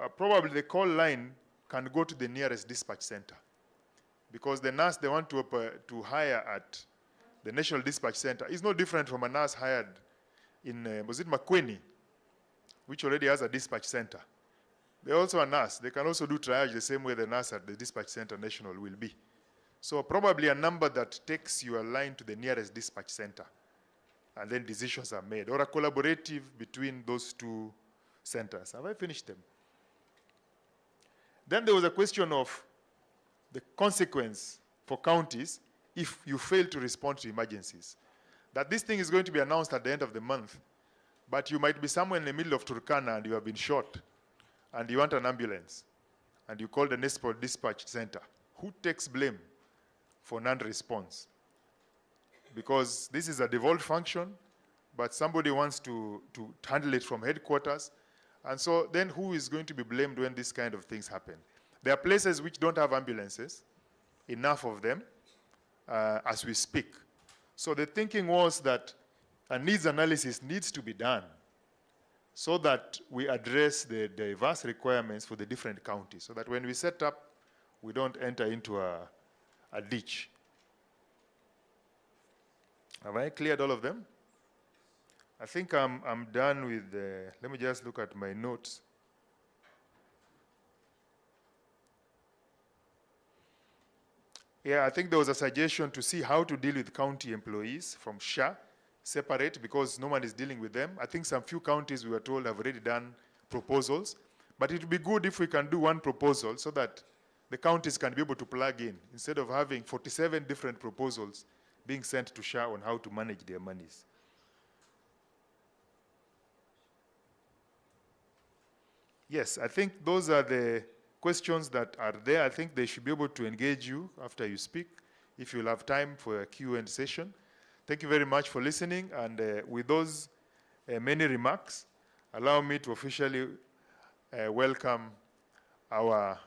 probably the call line can go to the nearest dispatch center, because the nurse they want to hire at the National Dispatch Center is no different from a nurse hired in, was it Makweni, which already has a dispatch center. They're also a nurse. They can also do triage the same way the nurse at the dispatch center national will be. So probably a number that takes your line to the nearest dispatch center, and then decisions are made, or a collaborative between those two centers. Have I finished them? Then there was a question of the consequence for counties if you fail to respond to emergencies. That this thing is going to be announced at the end of the month, but you might be somewhere in the middle of Turkana and you have been shot, and you want an ambulance, and you call the Nesport Dispatch Center. Who takes blame for non-response? Because this is a devolved function, but somebody wants to handle it from headquarters. And so then who is going to be blamed when these kind of things happen? There are places which don't have ambulances, enough of them, as we speak. So the thinking was that a needs analysis needs to be done so that we address the diverse requirements for the different counties, so that when we set up, we don't enter into a ditch. Have I cleared all of them? I think I'm done with let me just look at my notes. Yeah, I think there was a suggestion to see how to deal with county employees from SHA, separate, because no one is dealing with them. I think some few counties, we were told, have already done proposals. But it would be good if we can do one proposal so that the counties can be able to plug in, instead of having 47 different proposals being sent to SHA on how to manage their monies. Yes, I think those are the questions that are there. I think they should be able to engage you after you speak, if you'll have time for a Q&A session. Thank you very much for listening, and with those many remarks, allow me to officially welcome our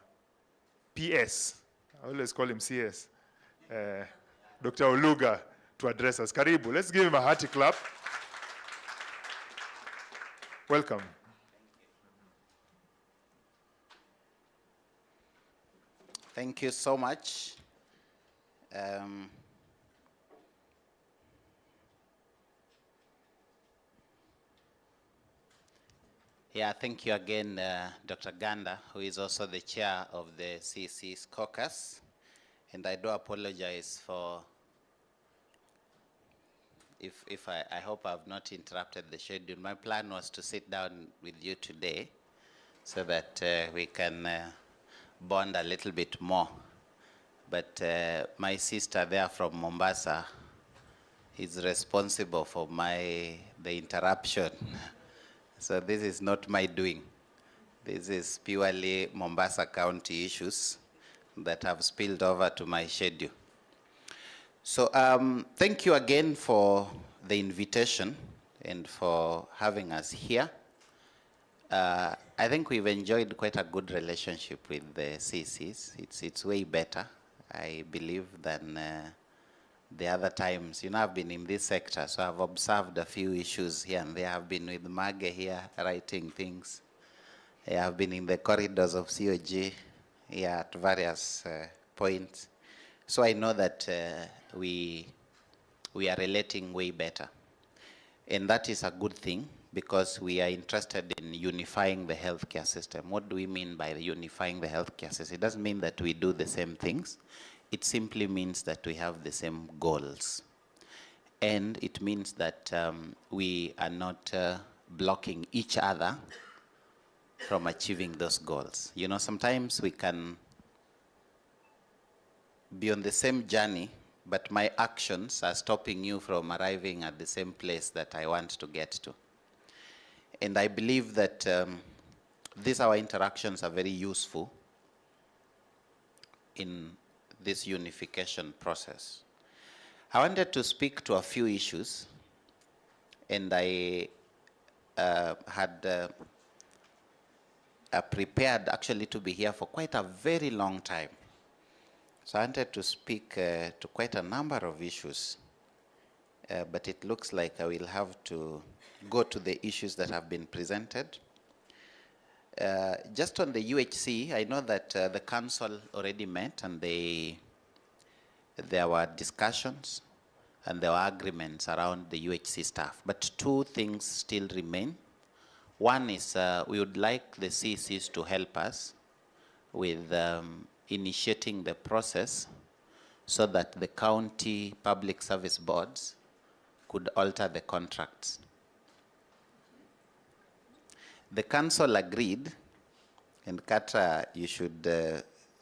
PS, I always call him CS, Dr. OLUGA, to address us. Karibu, let's give him a hearty clap. Welcome. Thank you so much. Yeah, thank you again, Dr. Ganda, who is also the chair of the CECs caucus. And I do apologize for, if I hope I've not interrupted the schedule. My plan was to sit down with you today so that we can bond a little bit more. But my sister there from Mombasa is responsible for the interruption. So this is not my doing. This is purely Mombasa County issues that have spilled over to my schedule. So thank you again for the invitation and for having us here. I think we've enjoyed quite a good relationship with the CECs. It's way better, I believe, than the other times. You know, I've been in this sector, so I've observed a few issues here and there. I've been with Mage here writing things. I've been in the corridors of CoG here at various points. So I know that we are relating way better. And that is a good thing, because we are interested in unifying the healthcare system. What do we mean by unifying the healthcare system? It doesn't mean that we do the same things. It simply means that we have the same goals. And it means that we are not blocking each other from achieving those goals. You know, sometimes we can be on the same journey, but my actions are stopping you from arriving at the same place that I want to get to. And I believe that these our interactions are very useful in this unification process. I wanted to speak to a few issues, and I had prepared actually to be here for quite a very long time. So I wanted to speak to quite a number of issues, but it looks like I will have to go to the issues that have been presented. just on the UHC, I know that the council already met and there were discussions and there were agreements around the UHC staff. But two things still remain. One is we would like the CECs to help us with initiating the process so that the county public service boards could alter the contracts. The council agreed, and Katra, you should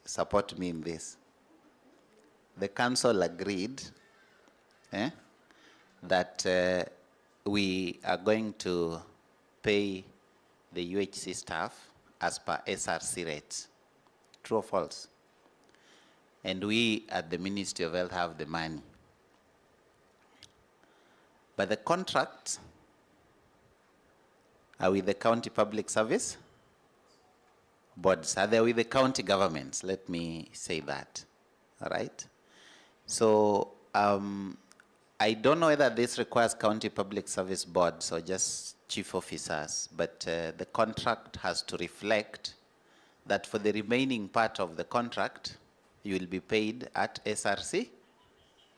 support me in this. The council agreed that we are going to pay the UHC staff as per SRC rates. True or false? And we at the Ministry of Health have the money. But the contracts are with the county public service boards. Are they with the county governments? Let me say that. All right? So I don't know whether this requires county public service boards or just chief officers, but the contract has to reflect that for the remaining part of the contract, you will be paid at SRC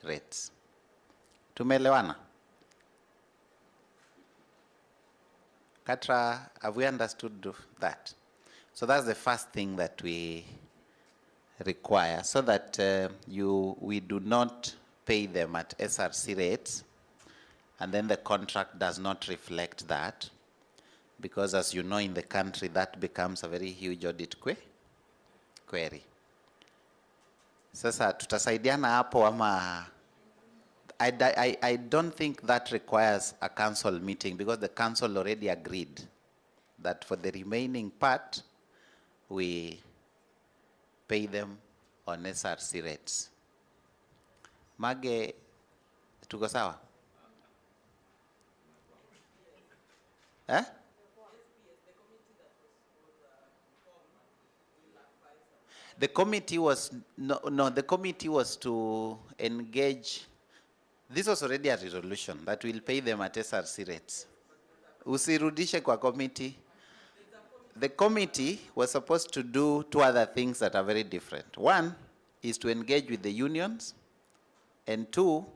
rates. Tumeelewana? Katra, have we understood that? So that's the first thing that we require, so that we do not pay them at SRC rates, and then the contract does not reflect that, because as you know, in the country, that becomes a very huge audit query. Sasa tutasaidiana hapo ama I don't think that requires a council meeting, because the council already agreed that for the remaining part, we pay them on SRC rates. Mage, tuko sawa? Eh? The committee was, the committee was to engage. This was already a resolution that we'll pay them at SRC rates. Usirudishe kwa committee. The committee was supposed to do two other things that are very different. One is to engage with the unions, and two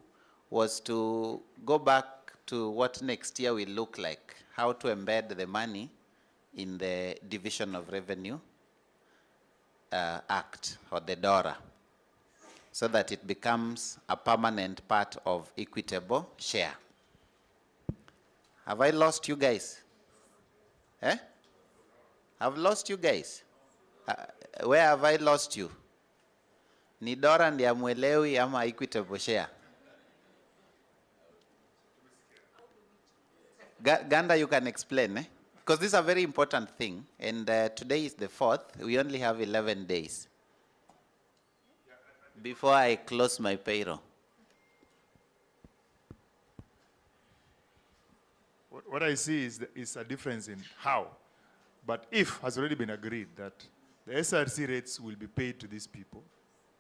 was to go back to what next year will look like, how to embed the money in the Division of Revenue Act, or the DORA, so that it becomes a permanent part of equitable share. Have I lost you guys? Eh? I've lost you guys. Where have I lost you? Ni DORA ndiye amwelewi ama equitable share? Ganda, you can explain, eh? Because this is a very important thing, and today is the 4th. We only have 11 days before I close my payroll. What I see is a difference in how. But if has already been agreed that the SRC rates will be paid to these people,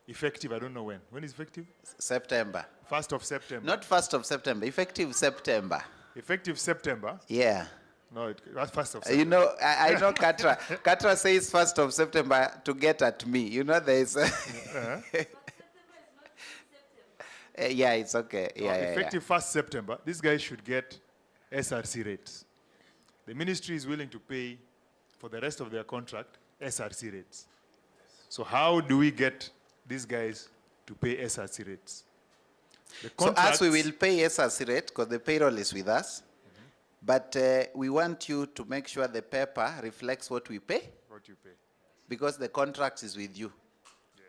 effective, I don't know when. When is effective? September. 1st of September. Not 1st of September, effective September. Effective September? Yeah. No, that's 1st of September. You know, I know Katra. Katra says 1st of September to get at me. You know, there is... yeah, it's okay. Yeah, effective 1st September, these guys should get SRC rates. The ministry is willing to pay for the rest of their contract SRC rates. So how do we get these guys to pay SRC rates? So as we will pay SRC rate, because the payroll is with us, but we want you to make sure the paper reflects what we pay. What you pay. Because the contract is with you. Yes.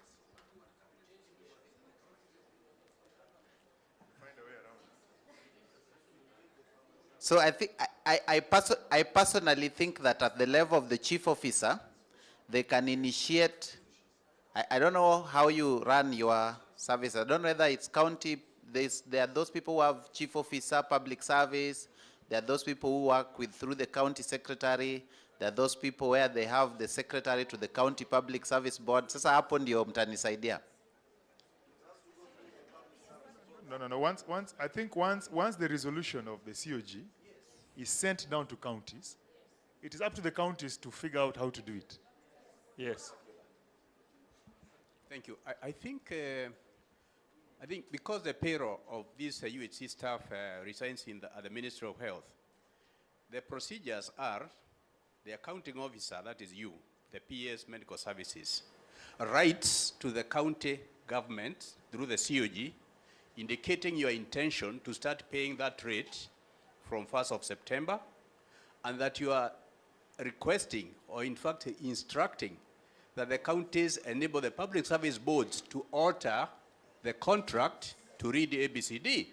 Find a way around. So I think I personally think that at the level of the chief officer, they can initiate. I don't know how you run your service. I don't know whether it's county. There are those people who have chief officer, public service. There are those people who work through the county secretary. There are those people where they have the secretary to the county public service board. Sasa hapo ndio mtanisaidia. No. Once the resolution of the CoG is sent down to counties, It is up to the counties to figure out how to do it. Yes. Thank you. I think because the payroll of these UHC staff resides at the Ministry of Health, the procedures are the accounting officer, that is you, the PS Medical Services, writes to the county government through the CoG, indicating your intention to start paying that rate from 1st of September, and that you are requesting, or in fact instructing, that the counties enable the public service boards to alter the contract to read ABCD,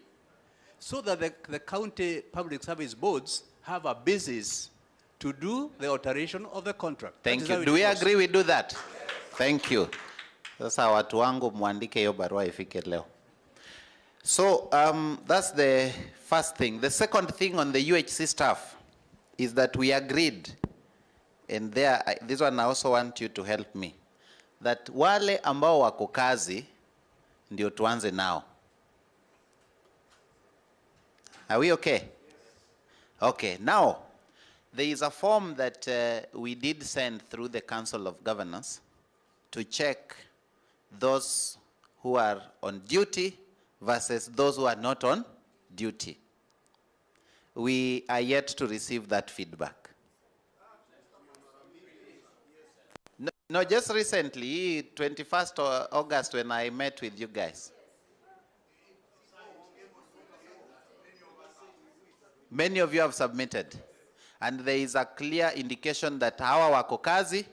so that the county public service boards have a basis to do the alteration of the contract. Thank you. Do we agree we do that? Thank you. Sasa watu wangu muandike hiyo barua ifike leo. So that's the first thing. The second thing on the UHC staff is that we agreed, and there, this one I also want you to help me, that wale ambao wako kazi ndio tuanze nao. Are we okay? Okay, now, there is a form that we did send through the Council of Governors to check those who are on duty versus those who are not on duty. We are yet to receive that feedback. No, just recently, 21st of August, when I met with you guys. Many of you have submitted. And there is a clear indication that hawa wako kazi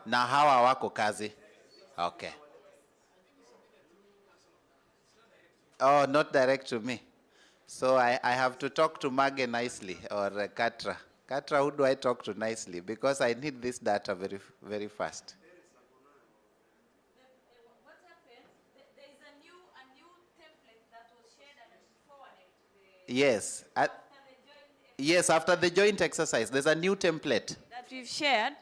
na hawa wako kazi. Okay. Oh, not direct to me. So I have to talk to Mage nicely, or Katra. Katra, who do I talk to nicely? Because I need this data very, very fast. What happened? There is a new template that was shared and forwarded to the... Yes. Yes, after the joint exercise, there's a new template that we've shared,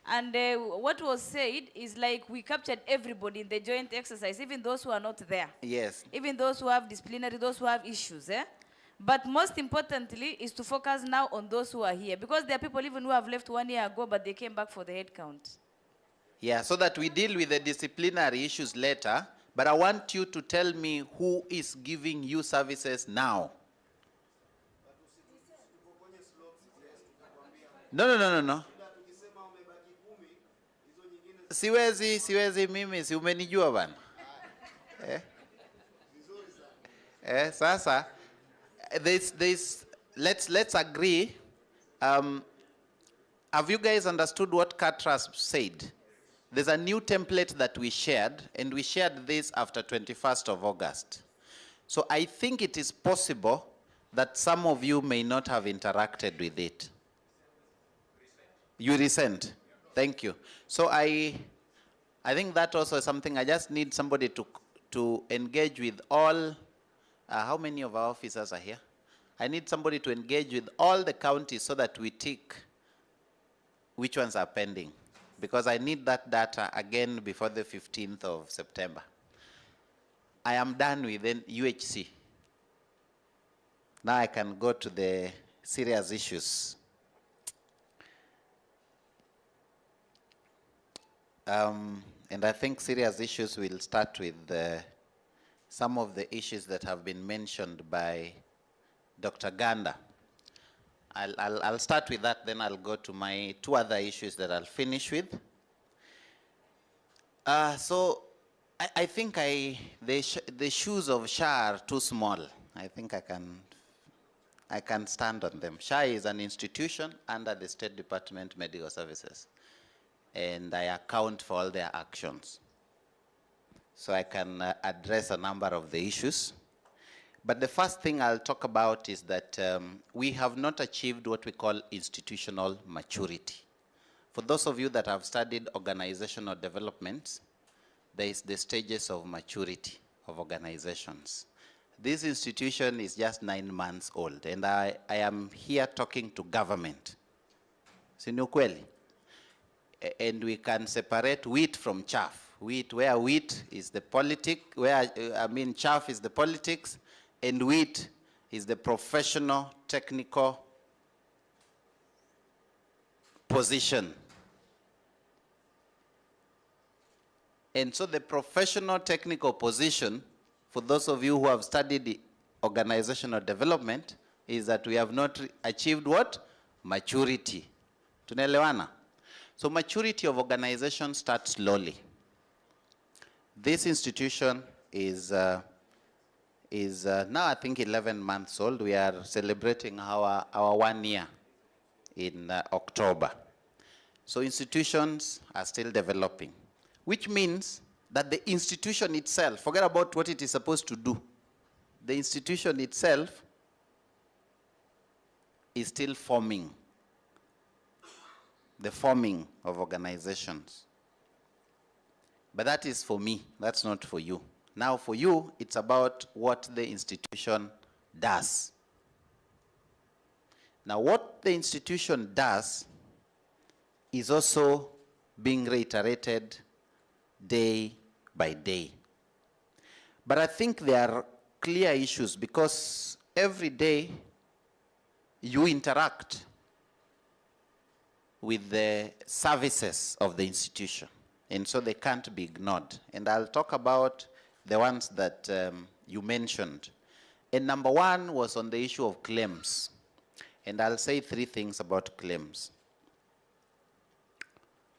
and what was said is like we captured everybody in the joint exercise, even those who are not there. Yes. Even those who have disciplinary, those who have issues. But most importantly is to focus now on those who are here, because there are people even who have left 1 year ago, but they came back for the head count. Yeah, so that we deal with the disciplinary issues later, but I want you to tell me who is giving you services now. No. Siwezi mimi, si umenijua bana. Sasa, let's agree. Have you guys understood what Katras said? There's a new template that we shared, and we shared this after 21st of August. So I think it is possible that some of you may not have interacted with it. You resent. Thank you. So I think that also is something. I just need somebody to engage with all. How many of our officers are here? I need somebody to engage with all the counties so that we tick which ones are pending, because I need that data again before the 15th of September. I am done with UHC. Now I can go to the serious issues. And I think serious issues will start with some of the issues that have been mentioned by Dr. Ganda. I'll start with that, then I'll go to my two other issues that I'll finish with. So I think the shoes of SHA are too small. I think I can stand on them. SHA is an institution under the State Department Medical Services, and I account for all their actions. So I can address a number of the issues. But the first thing I'll talk about is that we have not achieved what we call institutional maturity. For those of you that have studied organizational development, there is the stages of maturity of organizations. This institution is just 9 months old, and I am here talking to government. Sinukweli. And we can separate wheat from chaff. Where wheat is the chaff is the politics, and wheat is the professional, technical position. And so the professional technical position, for those of you who have studied organizational development, is that we have not achieved what? Maturity. Tunaelewana? So maturity of organization starts slowly. This institution is now I think 11 months old. We are celebrating our 1 year in October. So institutions are still developing, which means that the institution itself, forget about what it is supposed to do. The institution itself is still forming, the forming of organizations. But that is for me, that's not for you. Now for you, it's about what the institution does. Now what the institution does is also being reiterated day by day. But I think there are clear issues because every day you interact with the services of the institution, and so they can't be ignored. And I'll talk about the ones that you mentioned. And number one was on the issue of claims. And I'll say 3 things about claims.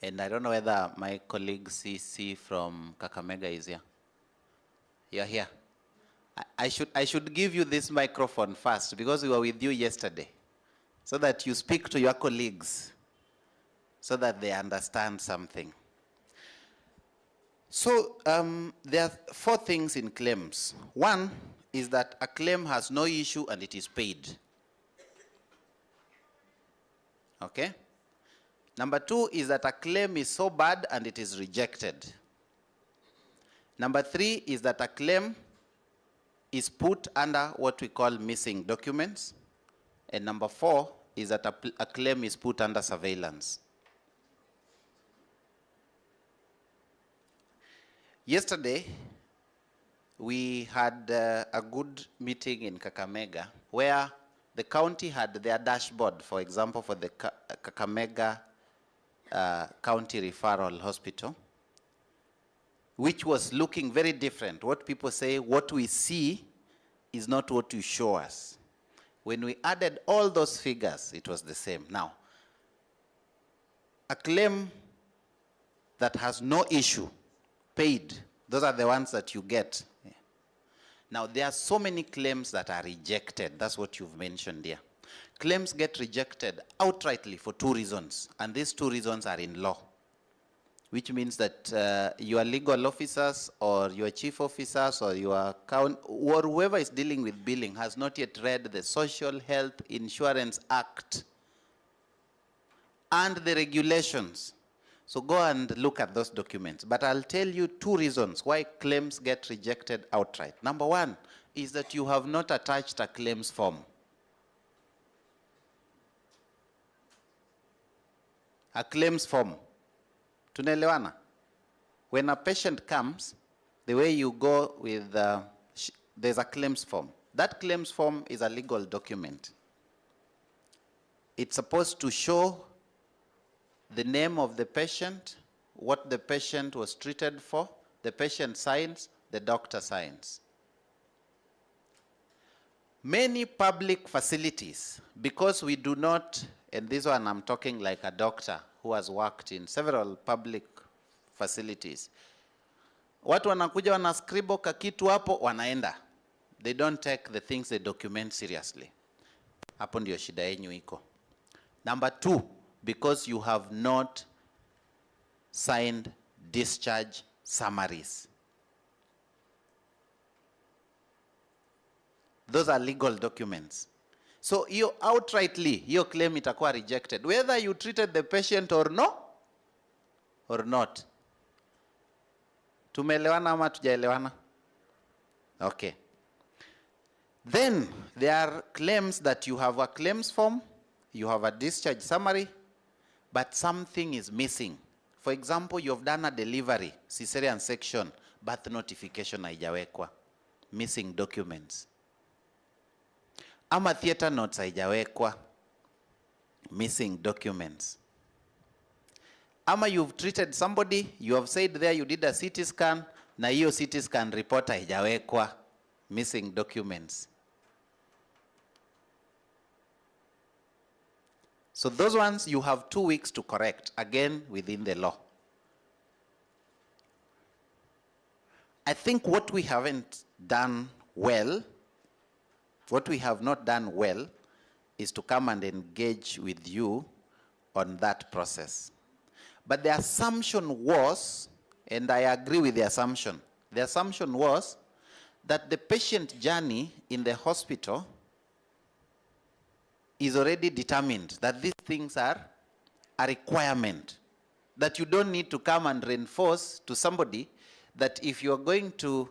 And I don't know whether my colleague CC from Kakamega is here. You're here. I should give you this microphone first because we were with you yesterday, so that you speak to your colleagues, so that they understand something. So there are 4 things in claims. One is that a claim has no issue and it is paid. Okay? Number 2 is that a claim is so bad and it is rejected. Number 3 is that a claim is put under what we call missing documents. And number 4 is that a claim is put under surveillance. Yesterday, we had a good meeting in Kakamega where the county had their dashboard, for example, for the Kakamega County Referral Hospital, which was looking very different. What people say, what we see is not what you show us. When we added all those figures, it was the same. Now, a claim that has no issue, paid, those are the ones that you get. Yeah. Now, there are so many claims that are rejected. That's what you've mentioned here. Claims get rejected outrightly for 2 reasons, and these 2 reasons are in law, which means that your legal officers or your chief officers or your or whoever is dealing with billing has not yet read the Social Health Insurance Act and the regulations. So go and look at those documents. But I'll tell you 2 reasons why claims get rejected outright. Number 1 is that you have not attached a claims form. A claims form. Tunaelewana? When a patient comes, the way you go with, there's a claims form. That claims form is a legal document. It's supposed to show the name of the patient, what the patient was treated for, the patient signs, the doctor signs. Many public facilities, because we do not, and this one I'm talking like a doctor who has worked in several public facilities. Watu wanakuja wanascribble kakitu hapo wanaenda. They don't take the things they document seriously. Hapo ndio shida yenu iko. Number 2, because you have not signed discharge summaries. Those are legal documents. So you outrightly, your claim itakuwa rejected, whether you treated the patient or no, or not. Tumeelewana ama tujaelewana? Okay. Then there are claims that you have a claims form, you have a discharge summary, but something is missing. For example, you have done a delivery, cesarean section, birth notification haijawekwa, missing documents. Ama theater notes haijawekwa, missing documents. Ama you've treated somebody, you have said there you did a CT scan, na hiyo CT scan report haijawekwa, missing documents. So those ones you have 2 weeks to correct, again within the law. I think what we haven't done well, what we have not done well, is to come and engage with you on that process. But the assumption was, and I agree with the assumption was that the patient journey in the hospital is already determined, that these things are a requirement, that you don't need to come and reinforce to somebody that if you're going to,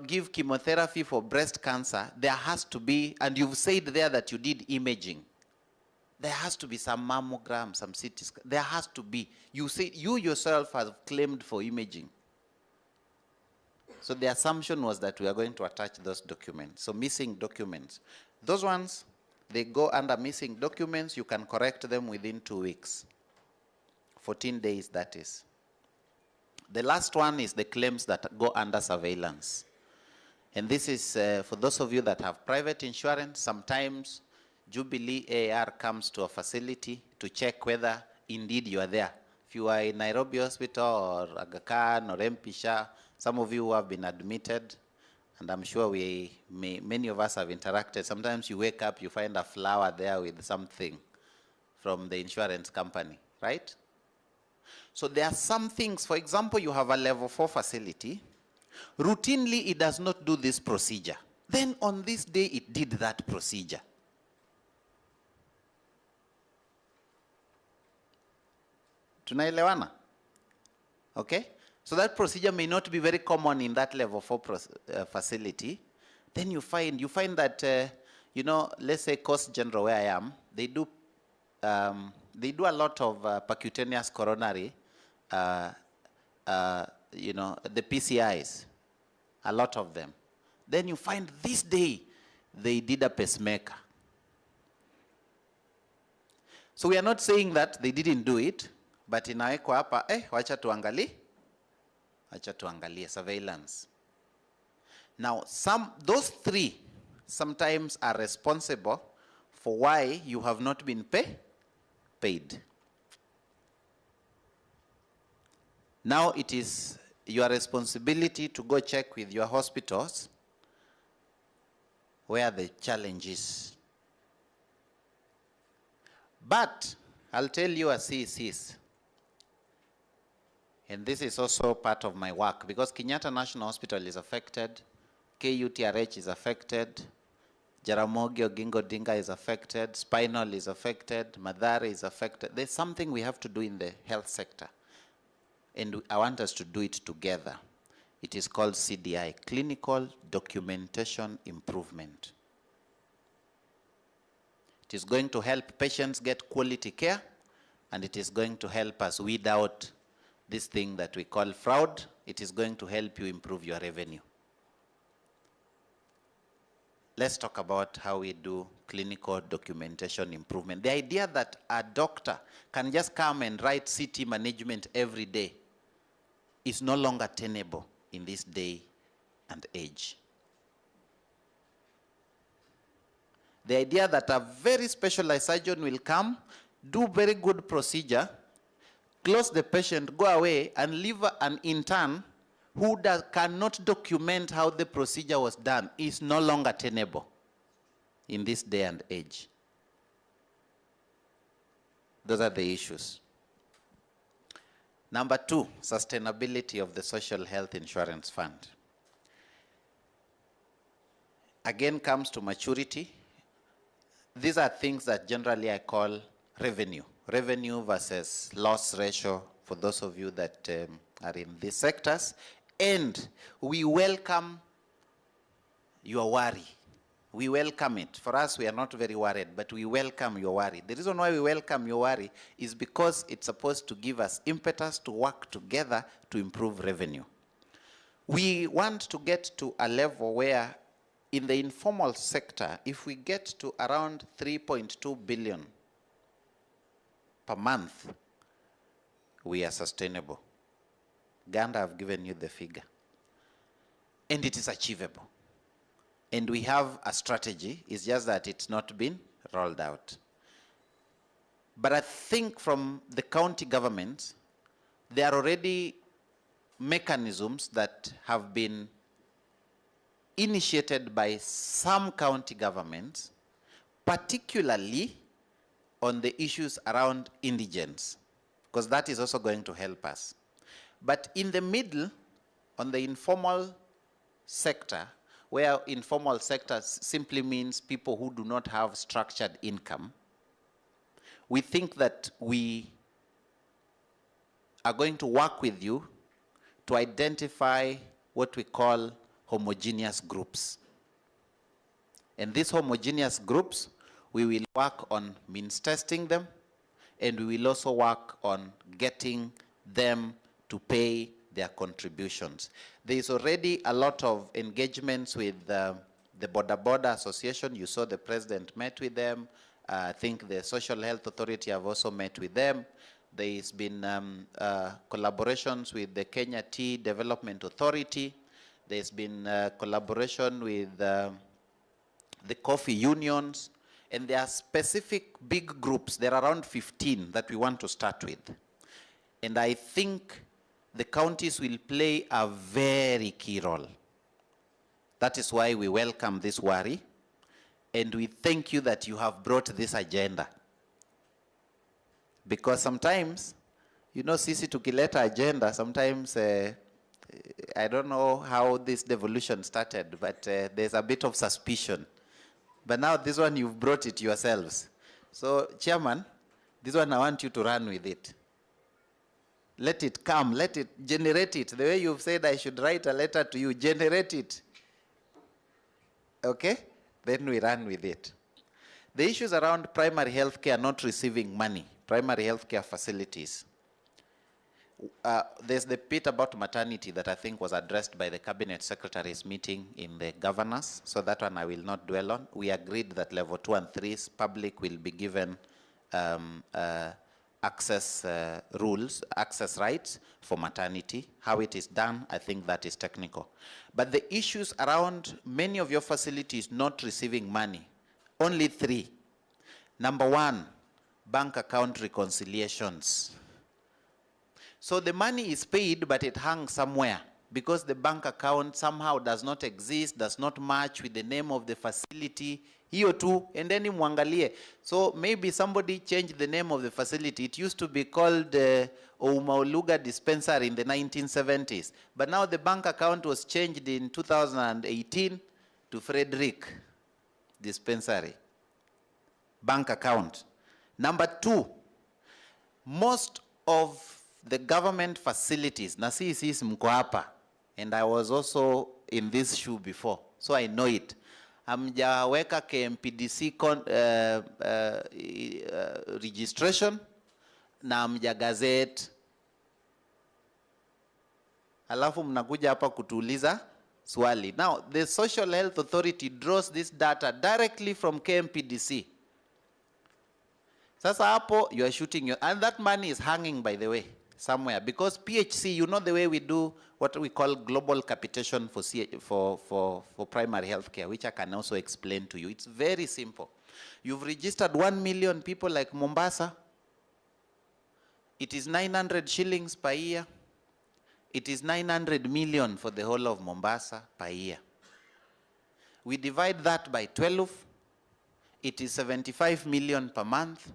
give chemotherapy for breast cancer, there has to be, and you've said there that you did imaging, there has to be some mammogram, some CT scan. There has to be. You say you yourself have claimed for imaging. So the assumption was that we are going to attach those documents. So missing documents. Those ones, they go under missing documents. You can correct them within 2 weeks. 14 days, that is. The last one is the claims that go under surveillance. And this is for those of you that have private insurance. Sometimes Jubilee AR comes to a facility to check whether indeed you are there. If you are in Nairobi Hospital or Aga Khan or MP Shah, some of you who have been admitted, and I'm sure many of us have interacted. Sometimes you wake up, you find a flower there with something from the insurance company, right? So there are some things, for example, you have a level 4 facility. Routinely, it does not do this procedure. Then on this day, it did that procedure. Tunaelewana? Okay? So that procedure may not be very common in that level 4 facility. Then you find that, let's say Coast General where I am, they do a lot of percutaneous coronary, the PCIs, a lot of them. Then you find this day, they did a pacemaker. So we are not saying that they didn't do it, but inawekwa hapa, wacha tuangalie surveillance. Now, those 3 sometimes are responsible for why you have not been paid. Now it is your responsibility to go check with your hospitals where the challenge is. But I'll tell you as CECs, and this is also part of my work, because Kenyatta National Hospital is affected, KUTRH is affected, Jaramogi Oginga Odinga is affected, Spinal is affected, Mathare is affected. There's something we have to do in the health sector, and I want us to do it together. It is called CDI, Clinical Documentation Improvement. It is going to help patients get quality care, and it is going to help us weed out this thing that we call fraud. It is going to help you improve your revenue. Let's talk about how we do clinical documentation improvement. The idea that a doctor can just come and write CT management every day is no longer tenable in this day and age. The idea that a very specialized surgeon will come, do very good procedure, close the patient, go away, and leave an intern who cannot document how the procedure was done is no longer tenable in this day and age. Those are the issues. Number 2, sustainability of the Social Health Insurance Fund. Again, comes to maturity. These are things that generally I call revenue. Revenue versus loss ratio for those of you that are in these sectors. And we welcome your worry. We welcome it. For us, we are not very worried, but we welcome your worry. The reason why we welcome your worry is because it's supposed to give us impetus to work together to improve revenue. We want to get to a level where in the informal sector, if we get to around 3.2 billion per month, we are sustainable. Ganda, I've given you the figure. And it is achievable. And we have a strategy, it's just that it's not been rolled out. But I think from the county governments, there are already mechanisms that have been initiated by some county governments, particularly on the issues around indigents, because that is also going to help us. But in the middle, on the informal sector, where informal sector simply means people who do not have structured income, we think that we are going to work with you to identify what we call homogeneous groups. And these homogeneous groups, we will work on means testing them, and we will also work on getting them to pay their contributions. There is already a lot of engagements with the Boda Boda Association. You saw the president met with them. I think the Social Health Authority have also met with them. There's been collaborations with the Kenya Tea Development Authority. There's been collaboration with the coffee unions. And there are specific big groups. There are around 15 that we want to start with. And I think the counties will play a very key role. That is why we welcome this worry. And we thank you that you have brought this agenda. Because sometimes, you know, sisi tukileta agenda, sometimes, I don't know how this devolution started, but there's a bit of suspicion. But now this one, you've brought it yourselves. So, Chairman, this one I want you to run with it. Let it come, let it generate it. The way you've said I should write a letter to you, generate it. Okay? Then we run with it. The issues around primary health care not receiving money, primary health care facilities. There's the bit about maternity that I think was addressed by the cabinet secretary's meeting in the governors. So that one I will not dwell on. We agreed that level 2 and 3's public will be given access access rights for maternity. How it is done, I think that is technical. But the issues around many of your facilities not receiving money, only 3. Number 1, bank account reconciliations. So the money is paid, but it hangs somewhere because the bank account somehow does not exist, does not match with the name of the facility. Hiyo tu, and then muangalie. So maybe somebody changed the name of the facility. It used to be called OUMA OLUGA dispensary in the 1970s. But now the bank account was changed in 2018 to Frederick dispensary. Bank account. Number 2, most of the government facilities, na CECs mko hapa, and I was also in this shoe before, so I know it. Hamjaweka KMPDC registration na hamja gazette. Alafu mnakuja hapa kutuuliza swali. Now, the Social Health Authority draws this data directly from KMPDC. Sasa hapo, you are shooting your, and that money is hanging, by the way, somewhere. Because PHC, you know the way we do what we call global capitation for primary health care, which I can also explain to you. It's very simple. You've registered 1 million people like Mombasa. It is 900 shillings per year. It is 900 million for the whole of Mombasa per year. We divide that by 12. It is 75 million per month.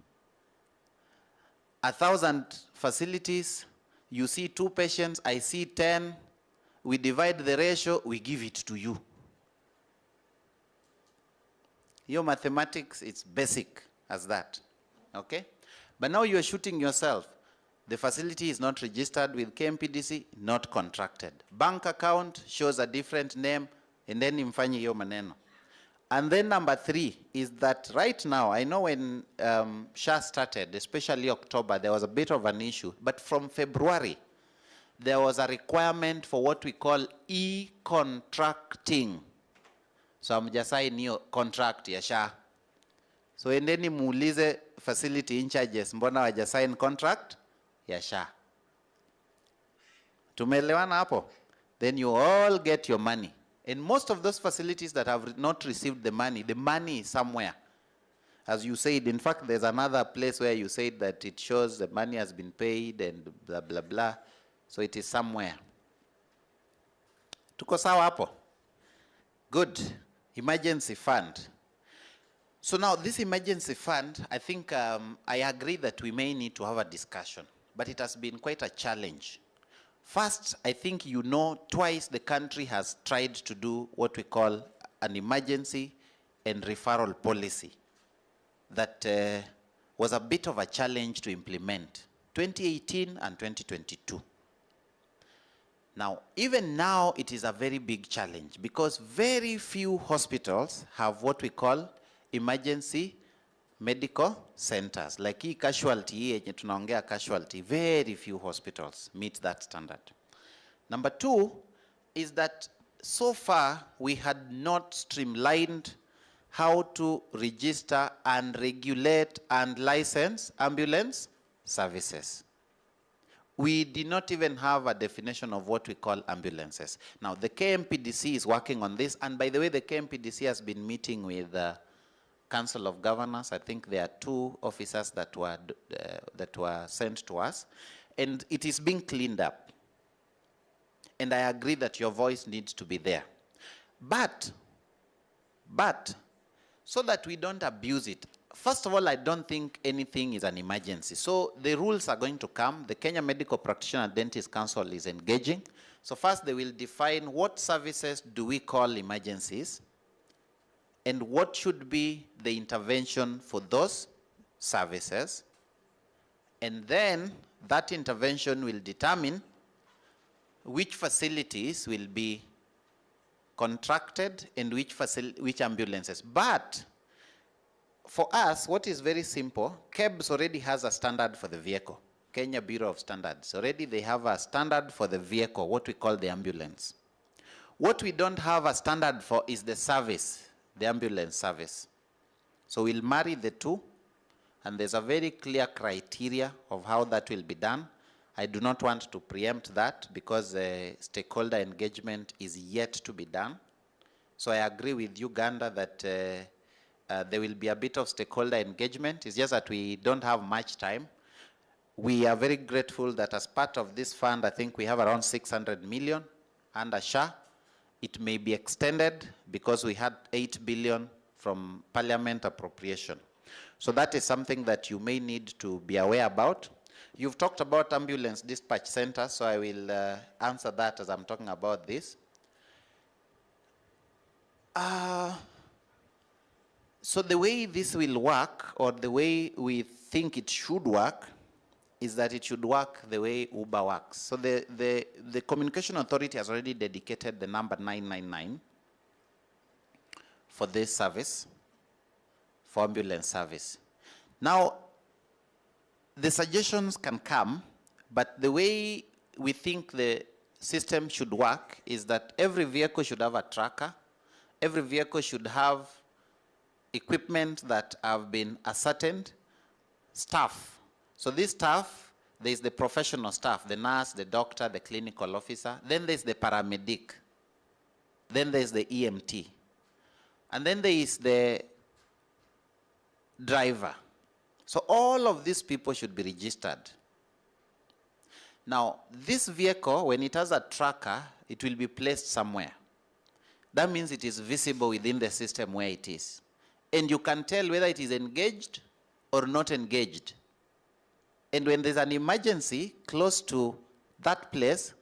1,000 facilities, you see 2 patients, I see 10. We divide the ratio, we give it to you. Your mathematics, it's basic as that, okay? But now you are shooting yourself. The facility is not registered with KMPDC, not contracted. Bank account shows a different name, and then imfanye hiyo maneno. And then number 3 is that right now, I know when SHA started, especially October, there was a bit of an issue. But from February, there was a requirement for what we call e-contracting. So I'm just signing your contract ya SHA. So endeni muulize facility in charges, mbona waja sign contract ya SHA. Tumeelewana hapo? Then you all get your money. And most of those facilities that have not received the money is somewhere. As you said, in fact, there's another place where you said that it shows the money has been paid and blah, blah, blah. So it is somewhere. Tuko sawa hapo? Good. Emergency fund. So now this emergency fund, I think I agree that we may need to have a discussion, but it has been quite a challenge. First, I think you know twice the country has tried to do what we call an emergency and referral policy that was a bit of a challenge to implement, 2018 and 2022. Now, even now, it is a very big challenge because very few hospitals have what we call emergency medical centers. Like hii casualty, hii yenye tunaongea casualty, very few hospitals meet that standard. Number two is that so far we had not streamlined how to register and regulate and license ambulance services. We did not even have a definition of what we call ambulances. Now, the KMPDC is working on this, and by the way, the KMPDC has been meeting with the Council of Governors. I think there are 2 officers that were sent to us, and it is being cleaned up. And I agree that your voice needs to be there. But, so that we don't abuse it, first of all, I don't think anything is an emergency. So the rules are going to come. The Kenya Medical Practitioner Dentist Council is engaging. So first they will define what services do we call emergencies and what should be the intervention for those services. And then that intervention will determine which facilities will be contracted and which ambulances. But for us, what is very simple, KEBS already has a standard for the vehicle. Kenya Bureau of Standards. Already they have a standard for the vehicle, what we call the ambulance. What we don't have a standard for is the service, the ambulance service. So we'll marry the two, and there's a very clear criteria of how that will be done. I do not want to preempt that because stakeholder engagement is yet to be done. So I agree with you, Ganda, that there will be a bit of stakeholder engagement. It's just that we don't have much time. We are very grateful that as part of this fund, I think we have around 600 million under SHA. It may be extended because we had 8 billion from Parliament appropriation. So that is something that you may need to be aware about. You've talked about ambulance dispatch centers, so I will answer that as I'm talking about this. So the way this will work, or the way we think it should work, is that it should work the way Uber works. So the Communication Authority has already dedicated the number 999 for this service, for ambulance service. Now, the suggestions can come, but the way we think the system should work is that every vehicle should have a tracker. Every vehicle should have equipment that have been ascertained, staff. So this staff, there's the professional staff, the nurse, the doctor, the clinical officer. Then there's the paramedic. Then there's the EMT. And then there is the driver. So all of these people should be registered. Now, this vehicle, when it has a tracker, it will be placed somewhere. That means it is visible within the system where it is. And you can tell whether it is engaged or not engaged. And when there's an emergency close to that place,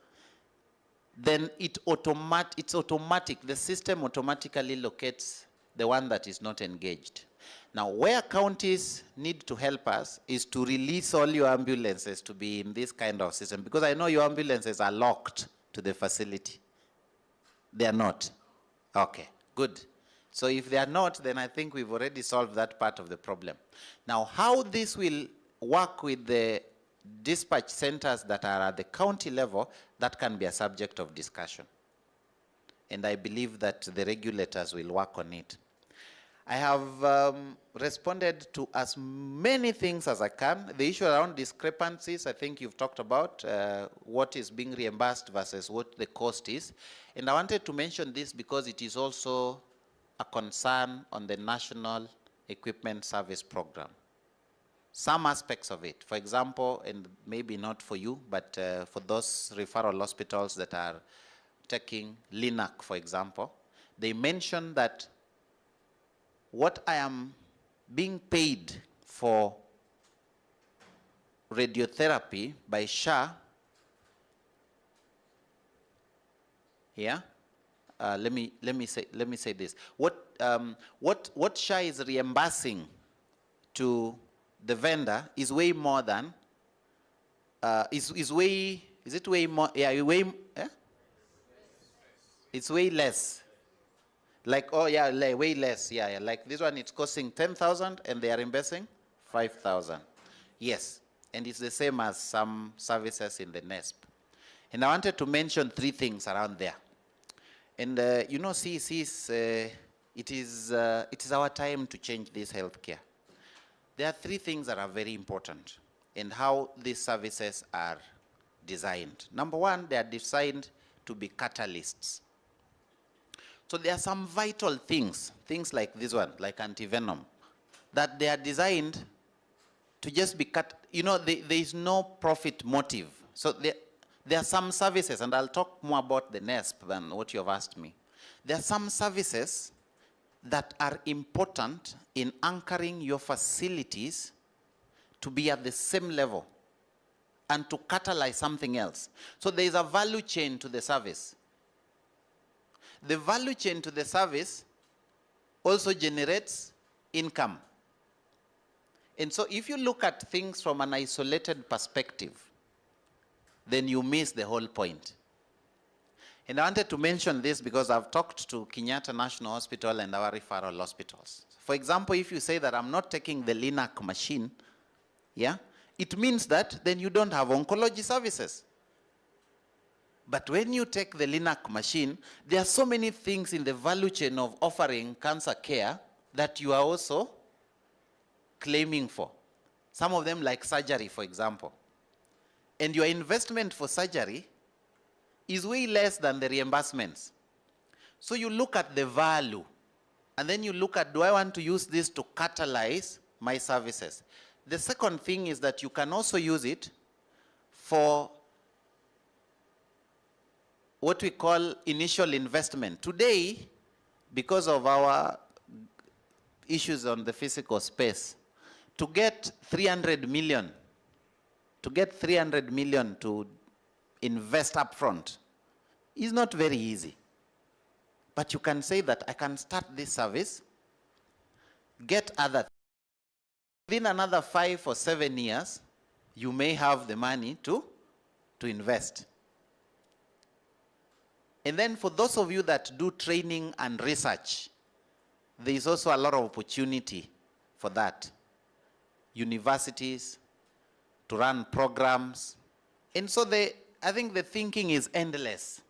then it's automatic. The system automatically locates the one that is not engaged. Now, where counties need to help us is to release all your ambulances to be in this kind of system, because I know your ambulances are locked to the facility. They are not. Okay, good. So if they are not, then I think we've already solved that part of the problem. Now, how this will work with the dispatch centers that are at the county level, that can be a subject of discussion. And I believe that the regulators will work on it. I have responded to as many things as I can. The issue around discrepancies, I think you've talked about what is being reimbursed versus what the cost is. And I wanted to mention this because it is also a concern on the National Equipment Service Program. Some aspects of it, for example, and maybe not for you, but for those referral hospitals that are taking LINAC, for example, they mention that what I am being paid for radiotherapy by SHA, yeah, let me say this. What SHA is reimbursing to the vendor is way more than is it way more? Yeah, it's way less. Like, oh yeah, way less, yeah. Like this one, it's costing 10,000 and they are investing 5,000. Yes, and it's the same as some services in the NESP. And I wanted to mention 3 things around there. And you know, CECs, it is our time to change this healthcare. There are 3 things that are very important in how these services are designed. Number 1, they are designed to be catalysts. So there are some vital things like this one, like antivenom, that they are designed to just be cut. You know, there is no profit motive. So there are some services, and I'll talk more about the NESP than what you have asked me. There are some services that are important in anchoring your facilities to be at the same level and to catalyze something else. So there is a value chain to the service. The value chain to the service also generates income. And so if you look at things from an isolated perspective, then you miss the whole point. And I wanted to mention this because I've talked to Kenyatta National Hospital and our referral hospitals. For example, if you say that I'm not taking the LINAC machine, yeah, it means that then you don't have oncology services. But when you take the LINAC machine, there are so many things in the value chain of offering cancer care that you are also claiming for. Some of them like surgery, for example. And your investment for surgery is way less than the reimbursements. So you look at the value, and then you look at, do I want to use this to catalyze my services? The second thing is that you can also use it for what we call initial investment. Today, because of our issues on the physical space, to get 300 million to invest up front is not very easy. But you can say that I can start this service, get other things. Within another 5 or 7 years, you may have the money to invest. And then for those of you that do training and research, there is also a lot of opportunity for that. Universities, to run programs. And so I think the thinking is endless.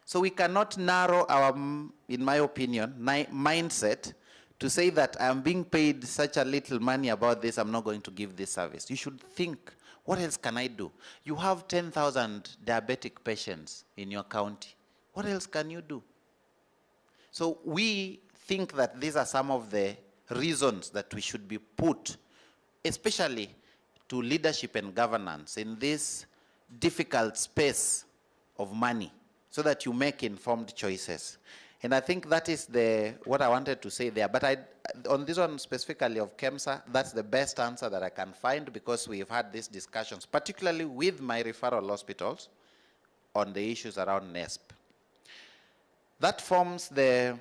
So we cannot narrow our, in my opinion, mindset to say that I'm being paid such a little money about this, I'm not going to give this service. You should think, what else can I do? You have 10,000 diabetic patients in your county. What else can you do? So we think that these are some of the reasons that we should be put, especially to leadership and governance in this difficult space of money, so that you make informed choices. And I think that is what I wanted to say there. But on this one specifically of KEMSA, that's the best answer that I can find, because we've had these discussions, particularly with my referral hospitals, on the issues around NESP. That forms the